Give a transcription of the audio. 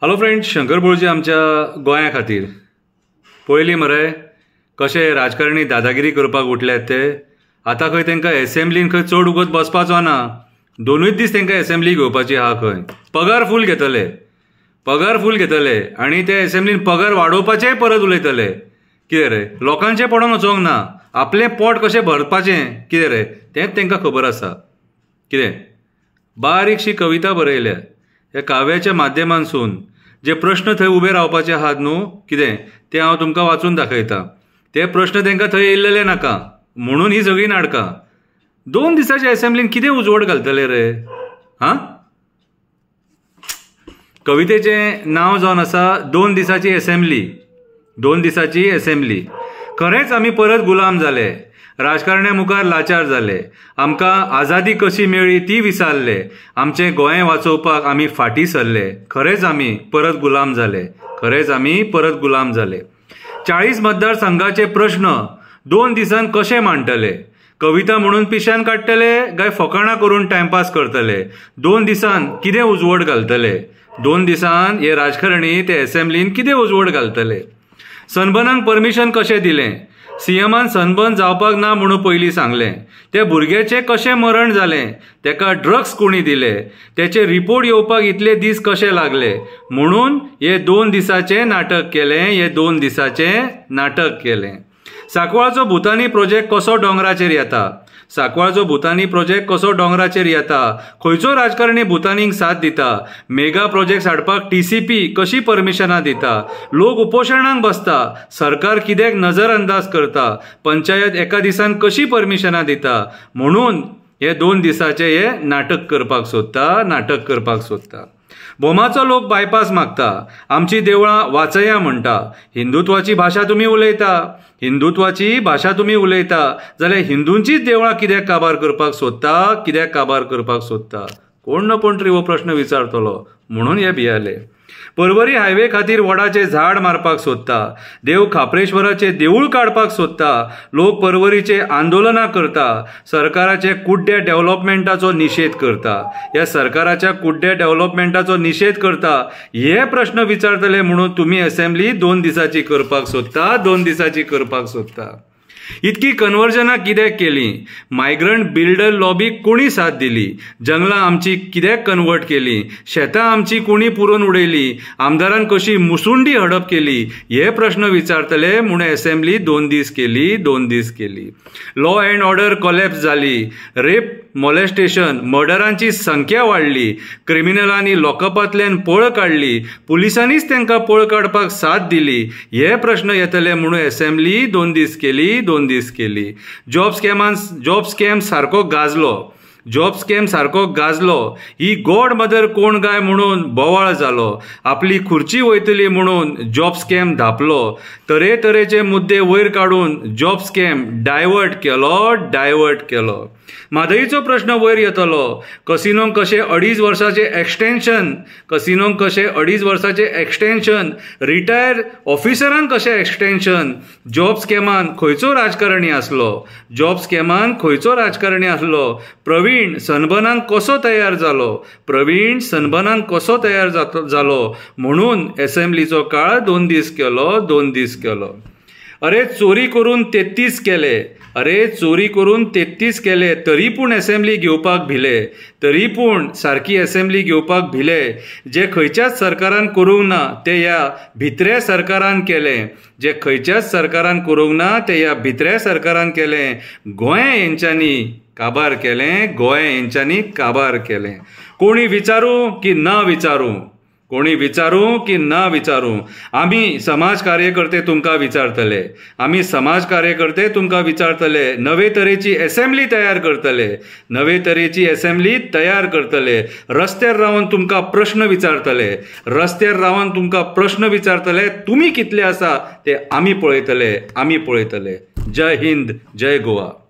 Hello friends, Shankar बोळजी आमच्या गोंया खातीर पयलीं मरे कशे राजकारणी दादागिरी करपाक उठल्यात ते आतां खंय तांकां एसेंब्लीन खंय चड उगत बसपाचो ना। दोनूच दीस तांकां एसेंब्ली घेवपाची आहा। खंय पगार फूल घेतले आनी ते एसेंब्लीन पगार वाडोवपाचेय परत उलयतले। कितें रे, लोकांचें पडोन वचोंक ना, आपलें पोट कशें भरपाचें कितें रे तेंच तांकां खबर आसा। कितें बारीकशी कविता बरयल्या ह्या काव्याच्या माध्यमांसून जे प्रश्न थंय उबे रावपाचे आहात न्हू, कितें ते हांव तुमकां वाचून दाखयतां। ते प्रश्न तांकां थंय येयल्लेले नाका म्हणून ही सगळी नाटकां। 2 दिसाच्या एसेंब्लीन कितें उजवड घालतले रे? हां, कवितेचें नांव जावन आसा 2 दिसाची एसेंब्ली। 2 दिसाची एसेंब्ली। खरेंच आमी परत गुलाम जाले, राजकारण्या मुखार लाचार जाले, आमकां आझादी कशी मेळ्ळी ती विसारले, आमचें गोंय वाचोवपाक आमी फाटीं सरले। खरेंच आमी परत गुलाम जाले, खरेंच आमी परत गुलाम जाले। 40 मतदारसंघाचे प्रश्न 2 दिसान कशे मांडटले? कविता म्हणून पिश्यान काडटले काय फकाणां करून टायमपास करतले? 2 दिसान कितें उजवड घालतले? 2 दिसान हे राजकारणी ते एसेंब्लीन कितें उजवड घालतले? सनबर्नाक परमिशन कशें दिलें? सीएमान सनबर्न जावपाक ना म्हणून पयलीं सांगलें। त्या भुरग्याचें कशें मरण जालें? तेका ड्रग्स कोणी दिले? तेचे रिपोर्ट येवपाक इतले दीस कशे लागले? म्हणून हे 2 दिसाचें नाटक केलें, हे 2 दिसाचें नाटक केलें। सांकवाळचो भुतानी प्रोजेक्ट कसो दोंगराचेर येता? सांकवाळचो भुतानी प्रोजेक्ट कसो दोंगराचेर येता? खंयचो राजकारणी भुतानीक साथ दिता? मेगा प्रोजेक्ट हाडपाक TCP कशी परमिशनां दिता? लोक उपोशणांक बसता, सरकार कित्याक नजर अंदाज करता? पंचायत एका दिसान कशी परमिशनां दिता? म्हणून हे 2 दिसाचे हे नाटक करपाक सोदता। बोमाचो लोक बायपास मागता, आमची देवळां वाचया म्हणटा। हिंदुत्वाची भाशा तुमी उलयता जाल्यार हिंदूंचीच देवळां कित्याक काबार करपाक सोदता? कोण ना कोण तरी हो प्रश्न विचारतलो म्हणून हे भियाले। पर्वरी हायवे खातीर वडाचे झाड मारपाक सोदता, देव खापरेश्वराचे देवूळ काडपाक सोदता, लोक पर्वरीचे आंदोलनां करता, सरकाराचे कुड्ड्या डेव्हलपमेंटाचो निशेध करता। ह्या सरकाराच्या कुड्ड्या डेव्हलपमेंटाचो निशेध करता हे प्रश्न विचारतले म्हणून तुम्ही एसेंब्ली 2 दिसाची करपाक सोदता। इतकी कन्वर्जनां कित्याक केली? मायग्रंट बिल्डर लॉबीक कोणी साथ दिली? जंगलां आमची कित्याक कन्वर्ट केली? शेतां आमची कोणी पुरोवन उडयली? आमदारान कशी मुसुंडी हडप केली? हे प्रश्न विचारतले म्हणून एसेंब्ली 2 दीस केली। लॉ अँड ऑर्डर कोलॅप्स जाली, रेप मॉलेस्टेशन मर्डरांची संख्या वाडली, क्रिमिनलांनी लॉकअपांतल्यान पळ काडली, पुलिसांनीच तांकां पळ काडपाक साथ दिली। हे प्रश्न येतले म्हणून एसेंब्ली 2 दीस केली। जॉब स्कॅम सारको गाजलो, ही गॉड मदर कोण गाय म्हणून बोवाळ जालो, आपली खुर्ची वयतली म्हणून जॉब स्कॅम धापलो, तरेतरेचे मुद्दे वयर काडून जॉब स्कॅम डायवर्ट केलो। म्हादईचो प्रश्न वयर येतलो, कसिनोंक कशें 2.5 वर्साचें एक्सटेंशन, रिटायर ऑफिसरांक कशें एक्सटेंशन? जॉब स्कॅमान खंयचो राजकारणी आसलो? प्रवीण सनबर्नाक कसो तयार जालो? म्हणून एसेंब्लीचो काळ 2 दीस केलो। अरे चोरी करून 33 केले, तरी पूण एसेंब्ली घेवपाक भिले। जे खंयच्याच सरकारान करूंक ना ते ह्या भित्र्या सरकारान केलें। गोंय हेंच्यांनी काबार केलें। कोणी विचारूं की ना विचारूं, आमी समाज कार्यकर्ते तुमकां विचारतले, नवे तरेची एसेंब्ली तयार करतले, रस्त्यार रावन तुमकां विचारतले, तुमी कितले आसा ते आमी पळयतले। जय हिंद, जय गोवा।